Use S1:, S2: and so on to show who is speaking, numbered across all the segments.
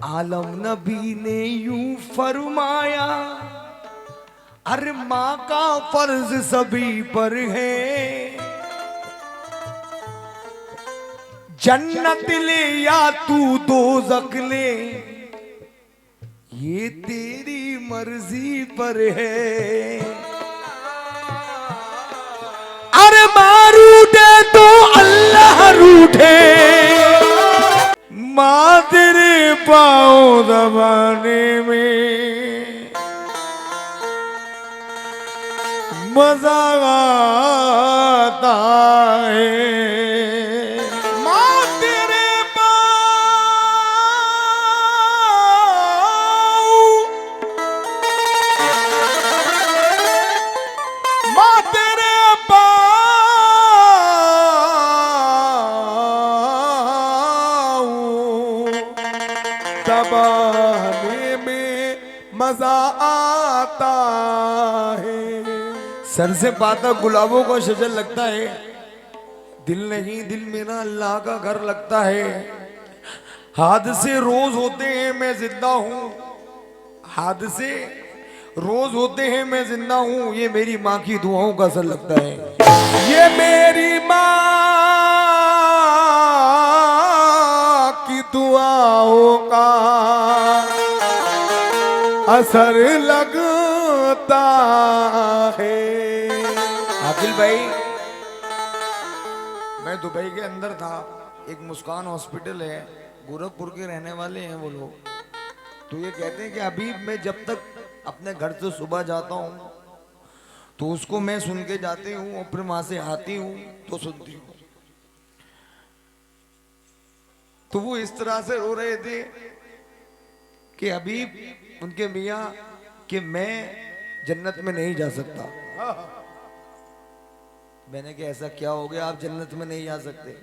S1: आलम नबी ने यूं फरमाया, अरे माँ का फर्ज सभी पर है। जन्नत ले या तू दोज़ख ले, ये तेरी मर्जी पर है। अरे माँ रूठे तो अल्लाह रूठे, माँ तेरे पाँव दबाने में मजा आता है। माँ तेरे पाँव, माँ तेरे दबाने में मजा आता है। सर से पाता गुलाबों को शजर लगता है, दिल नहीं दिल मेरा अल्लाह का घर लगता है। हादसे रोज होते हैं मैं जिंदा हूँ, हादसे रोज होते हैं मैं जिंदा हूँ, ये मेरी माँ की दुआओं का असर लगता है। ये मेरी माँ की दुआओं का असर लगता है। आकिल भाई, मैं दुबई के अंदर था, एक मुस्कान हॉस्पिटल है, गोरखपुर के रहने वाले हैं वो लोग। तो ये कहते हैं कि अभी मैं जब तक अपने घर से सुबह जाता हूँ तो उसको मैं सुन के जाती हूँ और फिर वहां से आती हूँ तो सुनती हूँ। तो वो इस तरह से रो रहे थे कि अभी उनके मियाँ कि मैं जन्नत में नहीं जा सकता। मैंने कहा ऐसा क्या हो गया आप जन्नत में नहीं जा सकते?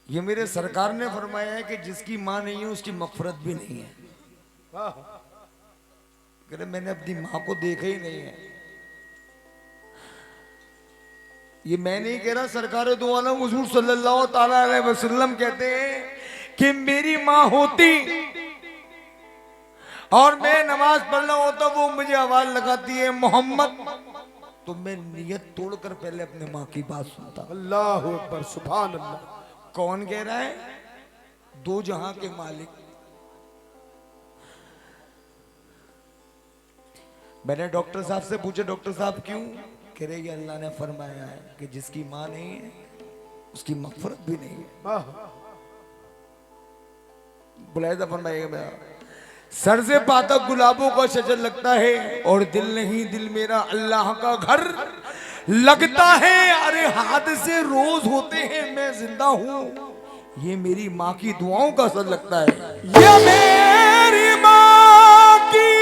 S1: ये मेरे सरकार ने फरमाया है कि जिसकी माँ नहीं है उसकी मगफरत भी नहीं है। कह रहे मैंने अपनी माँ को देखा ही नहीं है। ये मैं नहीं कह रहा, सरकार दो आलम हुजूर सल्लल्लाहु ताला अलैहि वसल्लम कहते हैं कि मेरी माँ होती और मैं नमाज पढ़ना होता, वो मुझे आवाज लगाती है मोहम्मद, तो मैं नियत तोड़कर पहले अपने माँ की बात सुनता।
S2: अल्लाह अकबर, सुभान अल्लाह।
S1: कौन कह रहा है? दो जहां के मालिक। मैंने डॉक्टर साहब से पूछा, डॉक्टर साहब क्यों? कह रहे अल्लाह ने फरमाया है कि जिसकी माँ नहीं है उसकी मगफरत भी नहीं है। बुलाया था फरमाएगा मेरा सर से पाता गुलाबों का शजर लगता है और दिल नहीं दिल मेरा अल्लाह का घर लगता है। अरे हादसे रोज होते हैं मैं जिंदा हूँ, ये मेरी माँ की दुआओं का असर लगता है। ये मेरी माँ की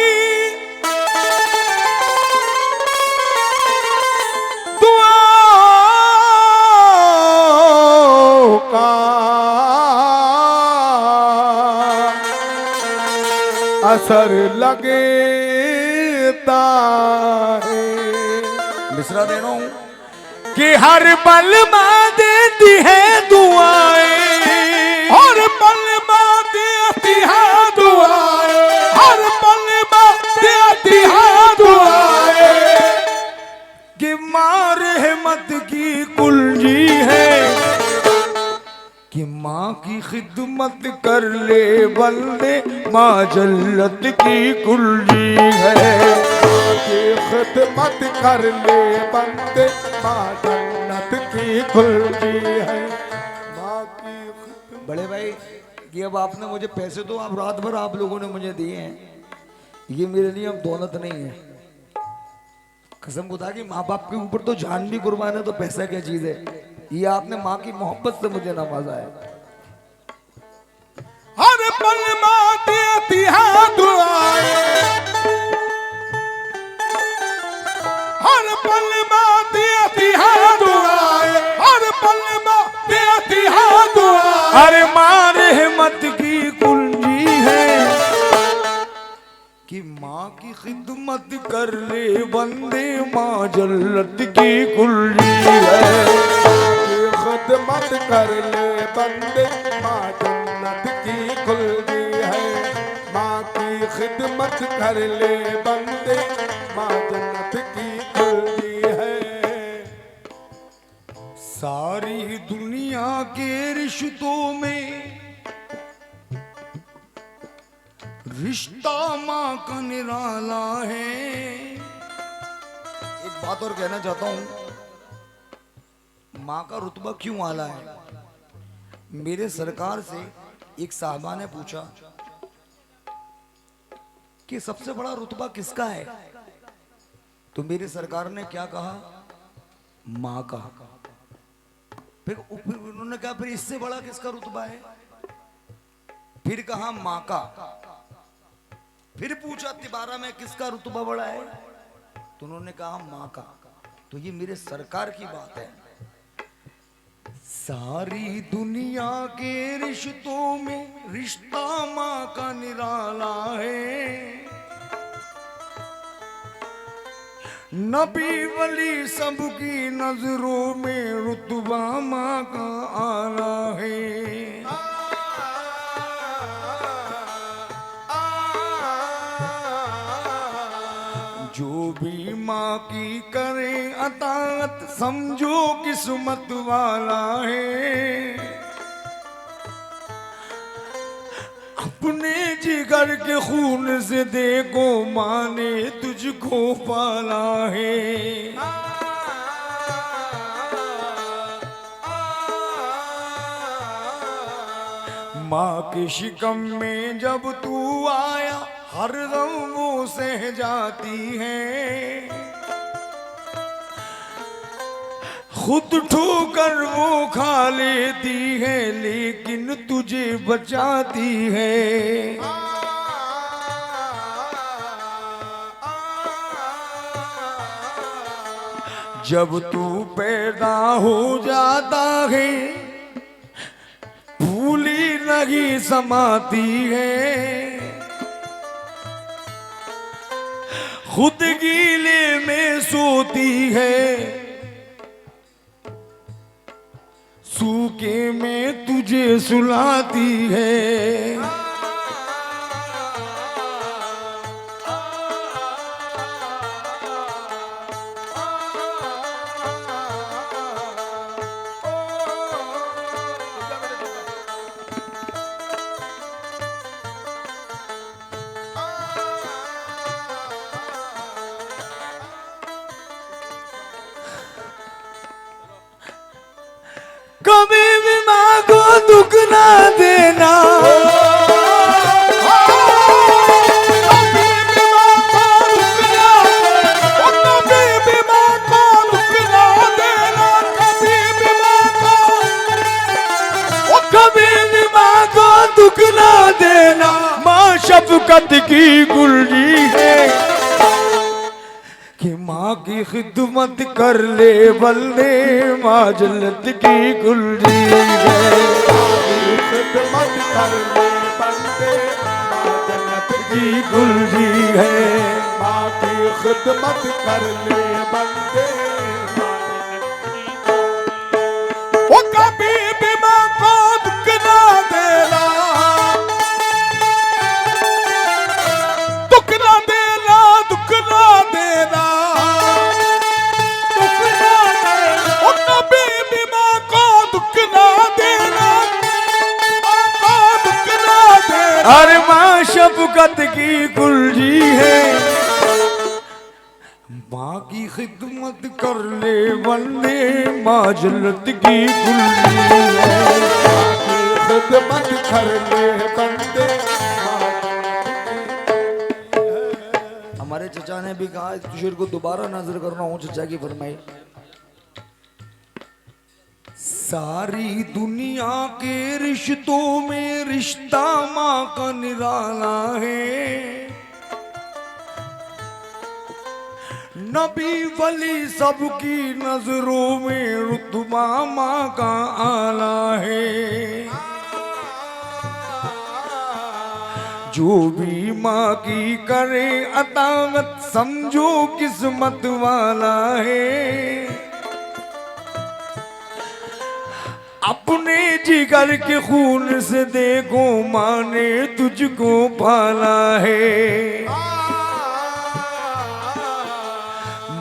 S1: दुआओं का असर लगता है। मिसरा दे रहा हूं कि हर पल माँ देती है दुआएं, हर पल माँ देती है दुआएं, हर पल माँ देती है दुआएं, कि माँ रहमत की कुंजी है, कि माँ की खिदमत कर ले बंदे, माँ जन्नत की कुंजी है।
S2: की खिदमत कर ले बंदे, माँ जन्नत की कुंजी है। माँ की
S1: बड़े भाई, ये अब आपने मुझे पैसे तो आप रात भर आप लोगों ने मुझे दिए हैं, ये मेरे लिए अब दौलत नहीं है। कसम खुदा की माँ बाप के ऊपर तो जान भी कुर्बान है, तो पैसा क्या चीज है? ये आपने माँ की मोहब्बत से मुझे नवाजा है।
S2: हर पल माँ देती है दुआएं, हर पल माँ देती है दुआएं, हर पल माँ देती है दुआएं।
S1: अरे माँ रहमत की कुंजी है, कि माँ की खिदमत कर ले बंदे, माँ जन्नत की कुंजी है।
S2: खिदमत कर ले बंदे, माँ जन्नत की कुंजी खिदमत कर ले बंदे, माँ जन्नत की कुल्जी है।
S1: सारी दुनिया के रिश्तों में रिश्ता माँ का निराला है। एक बात और कहना चाहता हूं, माँ का रुतबा क्यों आला है। मेरे सरकार से एक साहबा ने पूछा कि सबसे बड़ा रुतबा किसका है, तो मेरे सरकार ने क्या कहा, माँ का। फिर उन्होंने कहा फिर इससे बड़ा किसका रुतबा है, फिर कहा माँ का। फिर पूछा तिबारा में किसका रुतबा बड़ा है, तो उन्होंने कहा माँ का। तो ये मेरे सरकार की बात है। सारी दुनिया के रिश्तों में रिश्ता माँ का निराला है। नबी वली सबकी नजरों में रुतबा माँ का आला है। जो भी माँ की करे अताअत समझो किस्मत वाला है। अपने जिगर के खून से देखो माँ ने तुझको पाला है। माँ के शिकम में जब तू आया हर दम वो सह जाती है। खुद ठोकर वो खा लेती है लेकिन तुझे बचाती है। जब तू पैदा हो जाता है भूली नहीं समाती है। खुद गीले में सोती है सूखे में तुझे सुलाती है। कभी भी माँ को दुख ना देना।
S2: कभी भी माँ को दुख ना देना, कभी भी माँ को दुख ना देना, कभी भी माँ को,
S1: कभी भी माँ को दुख ना देना। माँ शफकत की गुलरी है कि माँ की खिदमत कर ले बंदे, माँ जन्नत की गुलरी है।
S2: खिदमत कर ले बंदे, माँ जन्नत
S1: की गुलरी है।
S2: माँ की खिदमत कर ले बंदे। वो कभी भी माँ को दुख ना देना, दुख ना देना, दुख ना देना, दुख ना देना। वो कभी भी माँ को दुख ना देना, माँ को दुख ना देना।
S1: अरे माँ शफकत की गुलरी है। माँ की खिदमत कर ले बंदे, माँ जन्नत की गुलरी है।
S2: खिदमत कर ले बंदे।
S1: हमारे चचा ने भी कहा इस शेर को दोबारा नजर करना हो, चचा की फरमाई। सारी दुनिया के रिश्तों में रिश्ता माँ का निराला है। नबी वली सबकी नजरों में रुतबा माँ का आला है। जो भी माँ की करे अतावत समझो किस्मत वाला है। अपने जिगर के खून से देखो माँ ने तुझको पाला है।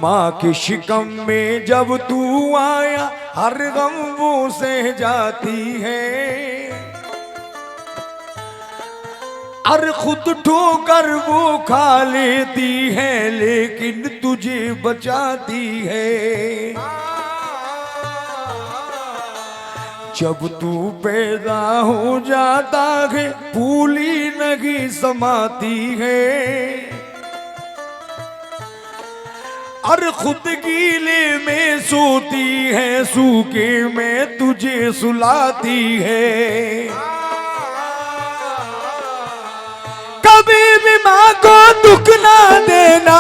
S1: माँ के शिकम में जब तू आया हर गम वो सह जाती है। और खुद ठोकर वो खा लेती है लेकिन तुझे बचाती है। जब तू पैदा हो जाता है फूली नहीं समाती है। और खुद गीले में सोती है सूखे में तुझे सुलाती है। कभी भी माँ को दुख ना देना,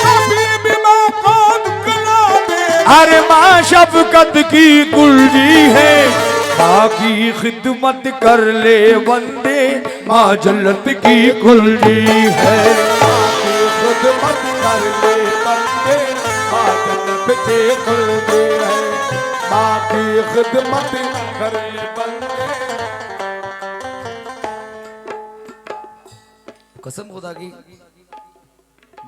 S2: कभी भी माँ को दुख ना देना।
S1: अरे माँ शफकत की कुल्जी है। माँ की खिदमत कर ले बंदे माँ जन्नत की कुल्जी है।
S2: खिदमत कर ले बंदे माँ जन्नत की कुल्जी है। माँ की खिदमत कर ले बंदे।
S1: कसम खुदा की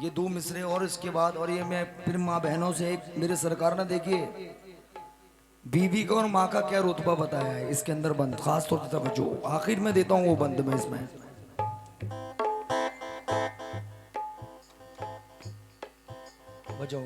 S1: ये दो मिसरे और इसके बाद और ये मैं फिर माँ बहनों से एक मेरे सरकार ने देखिए बीवी का और माँ का क्या रुतबा बताया है इसके अंदर बंद खास तौर से जो आखिर में देता हूँ वो बंद में इसमें बजाओ।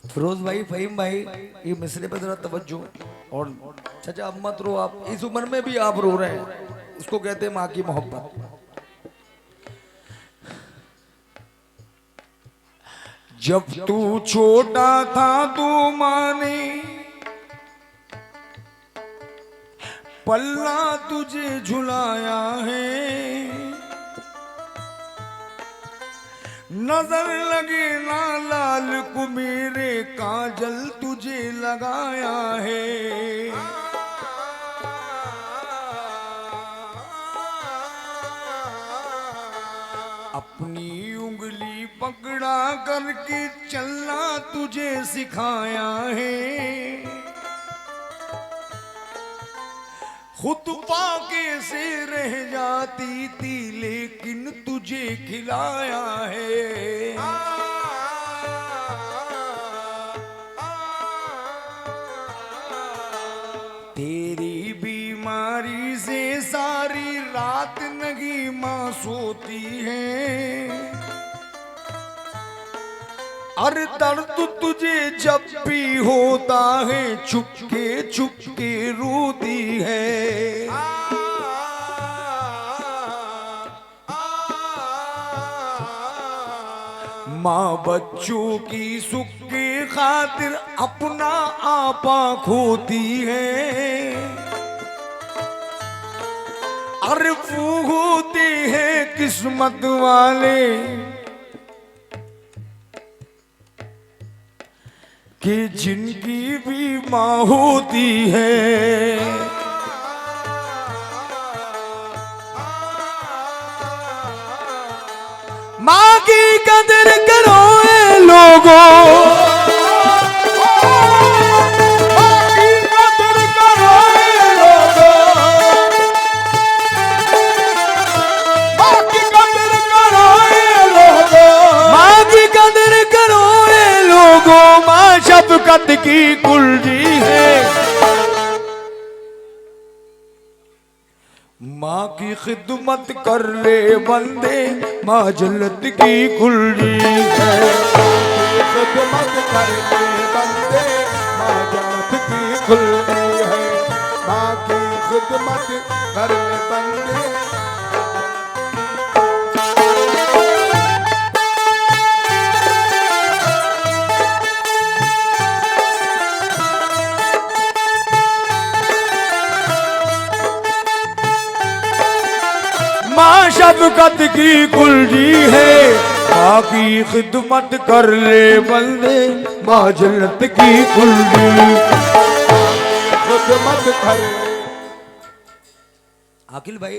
S1: फिरोज भाई फहीम भाई ये मिसरे पे जरा तवज्जो। और चाचा अब मत रो, आप इस उम्र में भी आप रो रहे हैं। इसको कहते हैं माँ की मोहब्बत। जब तू छोटा था तो माँ ने पल्ला तुझे झुलाया है। नजर लगे ना लाल को मेरे काजल तुझे लगाया है। अपनी उंगली पकड़ा करके चलना तुझे सिखाया है। खुद पाके से रह जाती थी लेकिन तुझे खिलाया है। तेरी बीमारी से सारी रात नहीं माँ सोती है। और दर्द तुझे जब भी होता है चुपके रोती है। माँ बच्चों की सुख की खातिर अपना आपा खोती है। और वो होते हैं किस्मत वाले कि जिनकी भी माँ होती है। माँ की कदर करो ए लोगों,
S2: माँ की कदर करो ए लोगों, माँ की कदर करो ए लोगों,
S1: माँ की कदर करो ए लोगों। माँ शफकत की कुल्जी है। माँ की खिदमत कर ले बंदे माँ जन्नत की कुल्जी है।
S2: खिदमत कर ले बंदे, माँ जन्नत की खुलनी है। माँ की खिदमत कर ले बंदे।
S1: माँ शफकत की कुलजी है, माँ की खिदमत कर ले बंदे, माँ जन्नत की कुलजी।
S2: खिदमत कर ले।
S1: आकिल भाई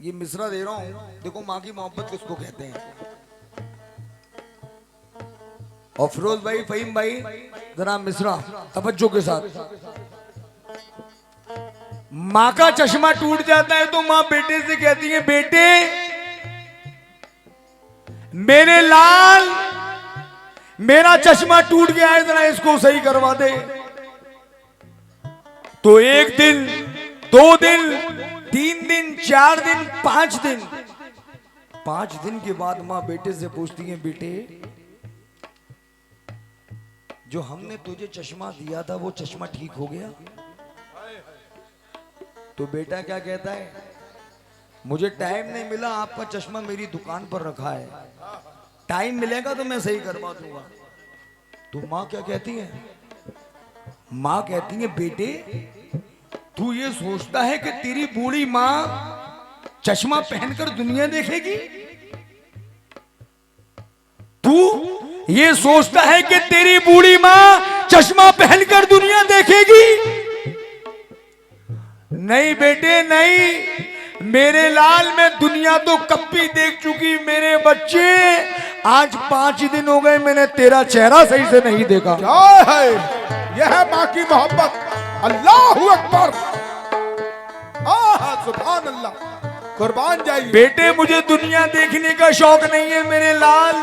S1: ये मिसरा दे रहा हूँ, देखो माँ की मोहब्बत किसको कहते हैं। और फिरोज भाई, फहीम भाई, जरा मिसरा तवज्जो के साथ। माँ का चश्मा टूट जाता है तो माँ बेटे से कहती है, बेटे मेरे लाल मेरा चश्मा टूट गया है, जरा इसको सही करवा दे। तो 1 दिन, 2 दिन, 3 दिन, 4 दिन, 5 दिन, 5 दिन के बाद माँ बेटे से पूछती है, बेटे जो हमने तुझे चश्मा दिया था वो चश्मा ठीक हो गया? तो बेटा क्या कहता है, मुझे टाइम नहीं मिला, आपका चश्मा मेरी दुकान पर रखा है, टाइम मिलेगा तो मैं सही करवा दूंगा। तो माँ क्या कहती है, माँ कहती है, बेटे तू ये सोचता है कि तेरी बूढ़ी माँ चश्मा पहनकर दुनिया देखेगी? तू ये सोचता है कि तेरी बूढ़ी माँ चश्मा पहनकर दुनिया देखेगी? नहीं बेटे नहीं, मेरे लाल में दुनिया तो कब भी देख चुकी। मेरे बच्चे आज 5 दिन हो गए मैंने तेरा चेहरा सही से नहीं देखा।
S2: क्या है यह है माँ की मोहब्बत। अल्लाहु अकबर, सुभान अल्लाह, कुर्बान जाइए।
S1: बेटे मुझे दुनिया देखने का शौक नहीं है मेरे लाल,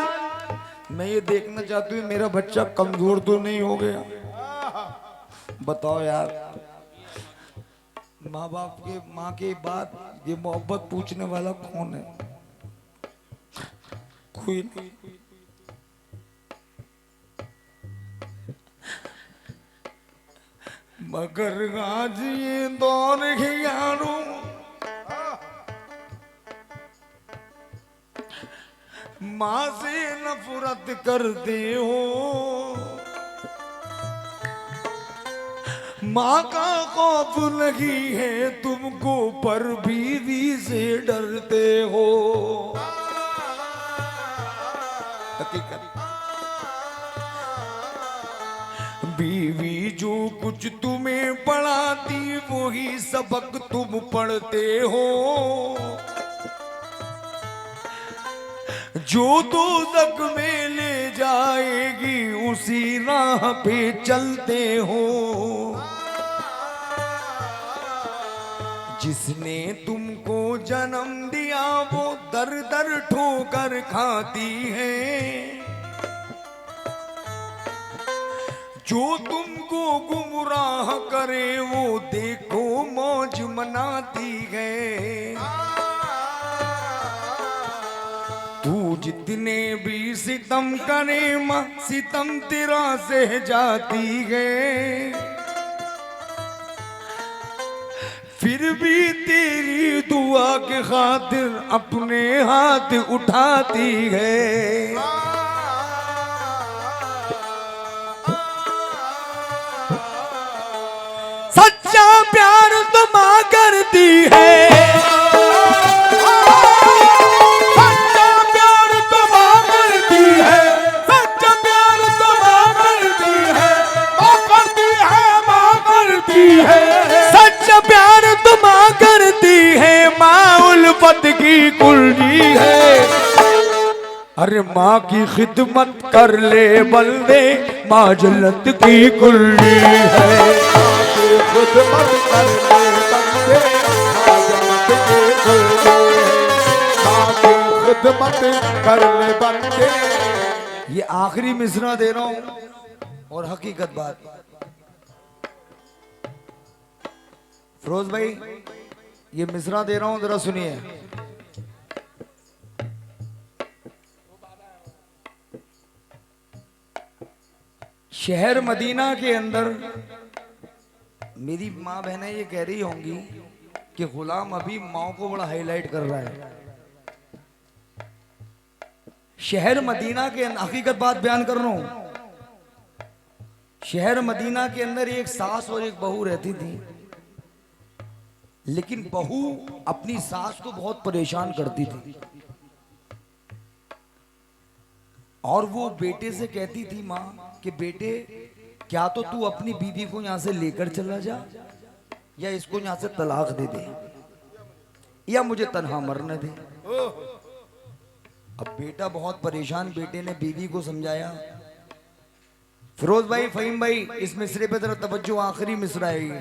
S1: मैं ये देखना चाहती हूँ मेरा बच्चा कमजोर तो नहीं हो गया। बताओ यार, माँ बाप के, माँ के बाद ये मोहब्बत पूछने वाला कौन है? कोई नहीं। मगर आज ये दौर यारों माँ से नफरत करते हो, माँ का खौफ नहीं है तुमको पर बीवी से डरते हो। हकीकत बीवी जो कुछ तुम्हें पढ़ाती वही सबक तुम पढ़ते हो, जो दोज़ख में ले जाएगी उसी राह पे चलते हो। जिसने तुमको जन्म दिया वो दर दर ठोकर खाती है, जो तुमको गुमराह करे वो देखो मौज मनाती है। तू जितने भी सितम करे माँ सितम तेरा सह जाती है, फिर भी तेरी दुआ के खातिर अपने हाथ उठाती है। सच्चा प्यार तो माँ करती है, सच्चा प्यार तो माँ करती है, सच्चा प्यार तो माँ करती है, माँ करती है, माँ करती है, सच्चा प्यार तो माँ करती है, माँ उल्फत की कुलजी है। अरे माँ की खिदमत कर ले बंदे, माँ जन्नत की कुलजी है।
S2: खिदमत कर ले बंदे, माँ जन्नत की कुलजी है। माँ की खिदमत कर ले बंदे।
S1: ये आखिरी मिसरा दे रहा हूं और हकीकत बात। फिरोज भाई ये मिसरा दे रहा हूं, जरा सुनिए। शहर मदीना के अंदर मेरी माँ बहनें ये कह रही होंगी कि गुलाम अभी माँ को बड़ा हाईलाइट कर रहा है। शहर मदीना के हकीकत बात बयान कर रहा हूं। शहर मदीना के अंदर एक सास और एक बहू रहती थी, लेकिन बहू अपनी सास को बहुत परेशान करती थी और वो बेटे से कहती थी माँ कि बेटे क्या तो तू अपनी बीवी को यहां से लेकर चला जा या इसको यहां से तलाक दे दे या मुझे तन्हा मरने दे। अब बेटा बहुत परेशान, बेटे ने बीवी को समझाया। फिरोज भाई, फहीम भाई, इस मिसरे पे जरा तवज्जो, आखिरी मिसरा है ये।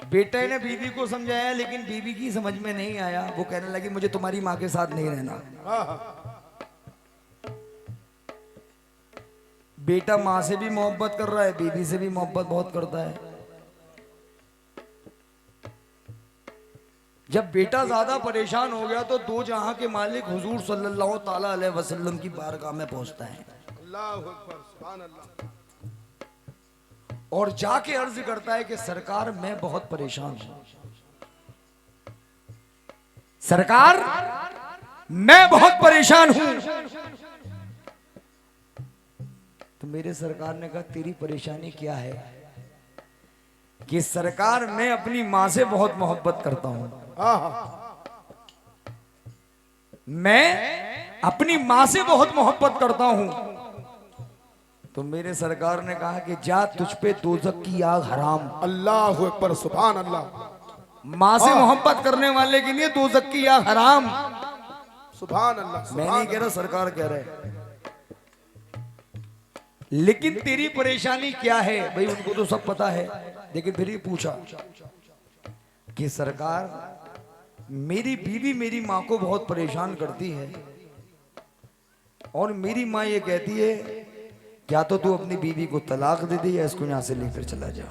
S1: बेटे ने बीवी को समझाया लेकिन बीवी की समझ में नहीं आया। वो कहने लगी मुझे तुम्हारी माँ के साथ नहीं रहना। बेटा माँ से भी मोहब्बत कर रहा है, बीवी से भी मोहब्बत बहुत करता है। जब बेटा ज्यादा परेशान हो गया तो दो जहां के मालिक हुजूर सल्लल्लाहु ताला अलैहि वसल्लम की बारगाह में पहुंचता है।
S2: अल्लाहु अकबर, सुभान अल्लाह।
S1: और जाके अर्ज करता है कि सरकार मैं बहुत परेशान हूं, सरकार मैं बहुत परेशान हूं। तो मेरे सरकार ने कहा तेरी परेशानी क्या है? कि सरकार मैं अपनी मां से बहुत मोहब्बत करता हूं, मैं अपनी मां से बहुत मोहब्बत करता हूं। तो मेरे सरकार ने कहा कि जा तुझ पे दोज़ख की आग हराम।
S2: अल्लाहु अकबर, सुभान अल्लाह।
S1: मां से मोहब्बत करने वाले के लिए दोज़ख की आग हराम।
S2: सुभान अल्लाह।
S1: मैं नहीं कह रहा, सरकार कह रहे। लेकिन तेरी परेशानी क्या है? भाई उनको तो सब पता है, लेकिन फिर ही पूछा कि सरकार मेरी बीवी मेरी माँ को बहुत परेशान करती है और मेरी माँ ये कहती है क्या तो तू अपनी बीवी को तलाक दे दे या इसको यहां से लेकर चला जा।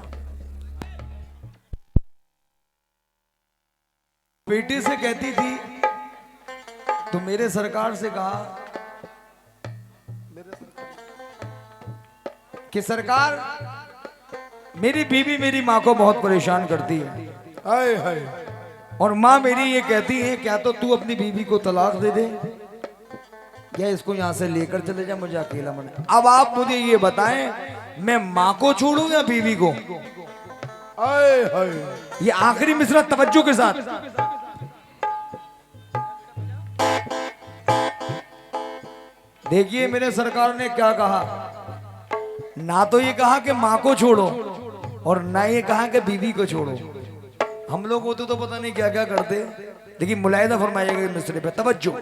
S1: बेटे से कहती थी तो मेरे सरकार से कहा कि सरकार मेरी बीवी मेरी माँ को बहुत परेशान करती है
S2: हाय हाय।
S1: और माँ मेरी ये कहती है क्या तो तू अपनी बीवी को तलाक दे दे या इसको यहाँ से लेकर चले जा, मुझे अकेला मन। अब आप मुझे ये बताएं मैं माँ को छोड़ूं या बीवी को?
S2: हाय हाय।
S1: ये आखिरी मिसरा तवज्जो के साथ। देखिए मेरे सरकार ने क्या कहा। ना तो ये कहा कि माँ को छोड़ो और ना ये कहा कि बीवी को छोड़ो। हम लोग होते तो पता नहीं क्या क्या करते। देखिए मुलाहिदा फरमाइएगा मिसरे पे, तवज्जो।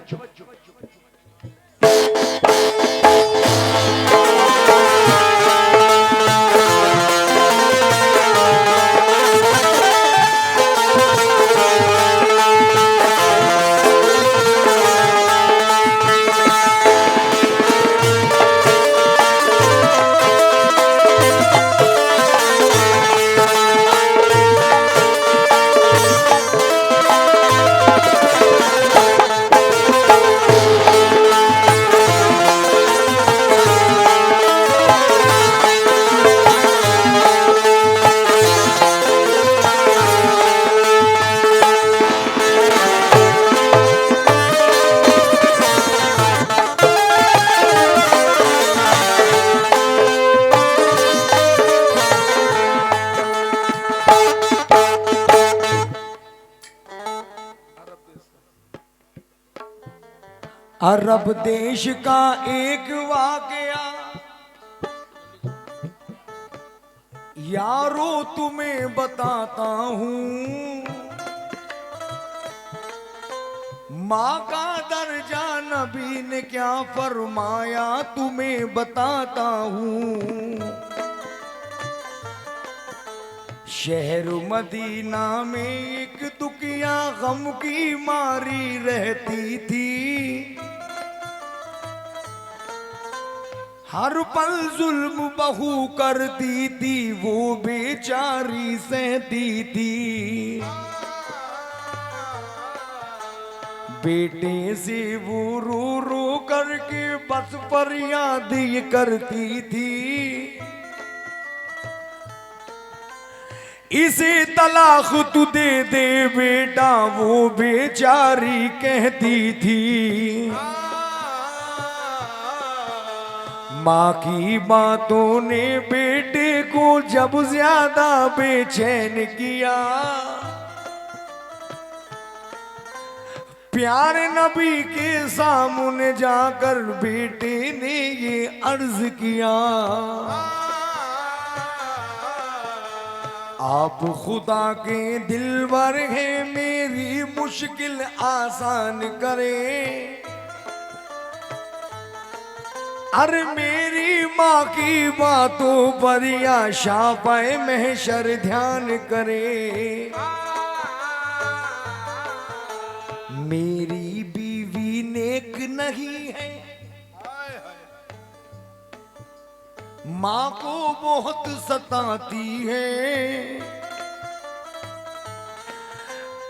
S1: अरब देश का एक वाकया यारो तुम्हें बताता हूँ। माँ का दर्जा नबी ने क्या फरमाया तुम्हें बताता हूँ। शहर मदीना में एक दुखिया गम की मारी रहती थी। हर पल जुल्म बहू करती थी, वो बेचारी सहती थी। बेटे से वो रो रो करके बस पर याद ये करती थी, इसे तलाक तू दे दे बेटा वो बेचारी कहती थी। माँ की बातों ने बेटे को जब ज्यादा बेचैन किया, प्यारे नबी के सामने जाकर बेटे ने ये अर्ज किया, आप खुदा के दिलवर हैं, मेरी मुश्किल आसान करें। अरे मेरी माँ की बातों पर या शापाए महशर ध्यान करे। मेरी बीवी नेक नहीं है, माँ को बहुत सताती है,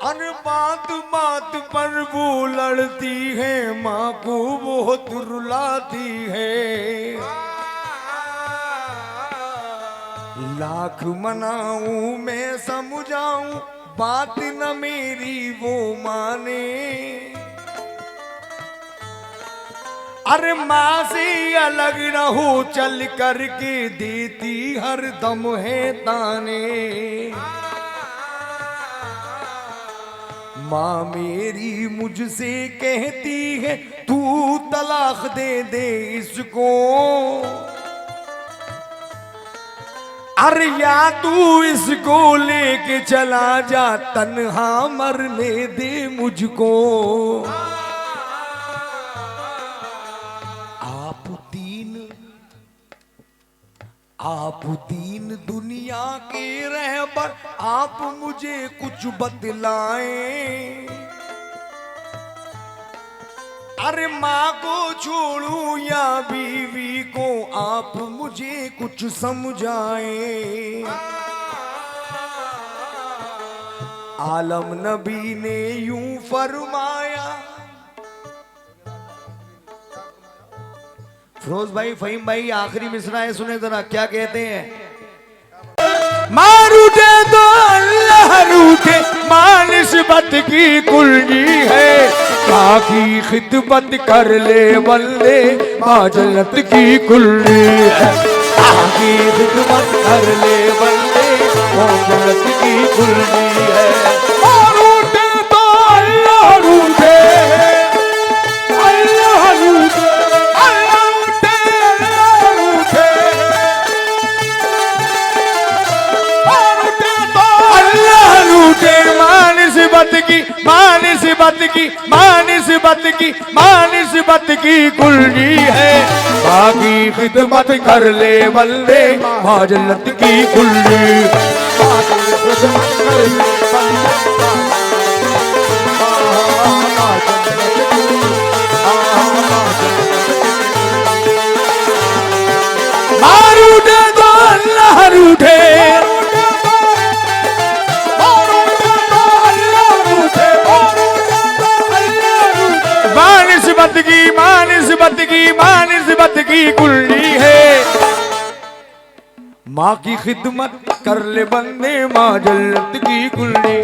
S1: अरे बात बात पर वो लड़ती है, माँ को बहुत रुलाती है। लाख मनाऊं मैं समझाऊं बात न मेरी वो माने, अरे माँ से अलग रहो चल करके देती हर दम है ताने। माँ मेरी मुझसे कहती है तू तलाक दे दे इसको, अरे या तू इसको लेके चला जा तन्हा मरने दे मुझको। आप दीन दुनिया के रहबर, आप मुझे कुछ बतलाएं। अरे माँ को छोड़ूं या बीवी को, आप मुझे कुछ समझाएं। आलम नबी ने यूं फरमाया, फिरोज भाई, फहीम भाई, आखिरी मिसरा है, सुने जरा क्या कहते हैं। माँ रूठे तो अल्लाह रूठे, माँ निस्बत की कुंजी है, माँ की खिदमत कर ले बंदे, माँ जन्नत की कुंजी है। माँ की खिदमत कर ले बंदे, माँ जन्नत की कुंजी है। माँ रूठे तो अल्लाह रूठे, अल्लाह रूठे, मानिस्बत की कुंजी है, बाकी खिदमत कर ले बंदे, माँ जन्नत की कुंजी। रूठे तो अल्लाह रूठे, मानिस्बत की कुंजी है, माँ की खिदमत कर ले बंदे, माँ जन्नत की कुंजी।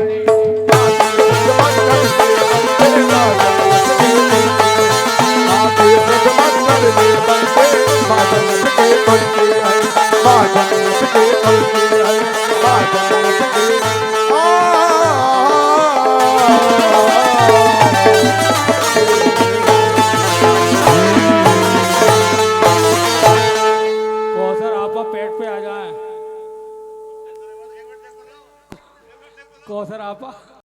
S3: कौसर आपा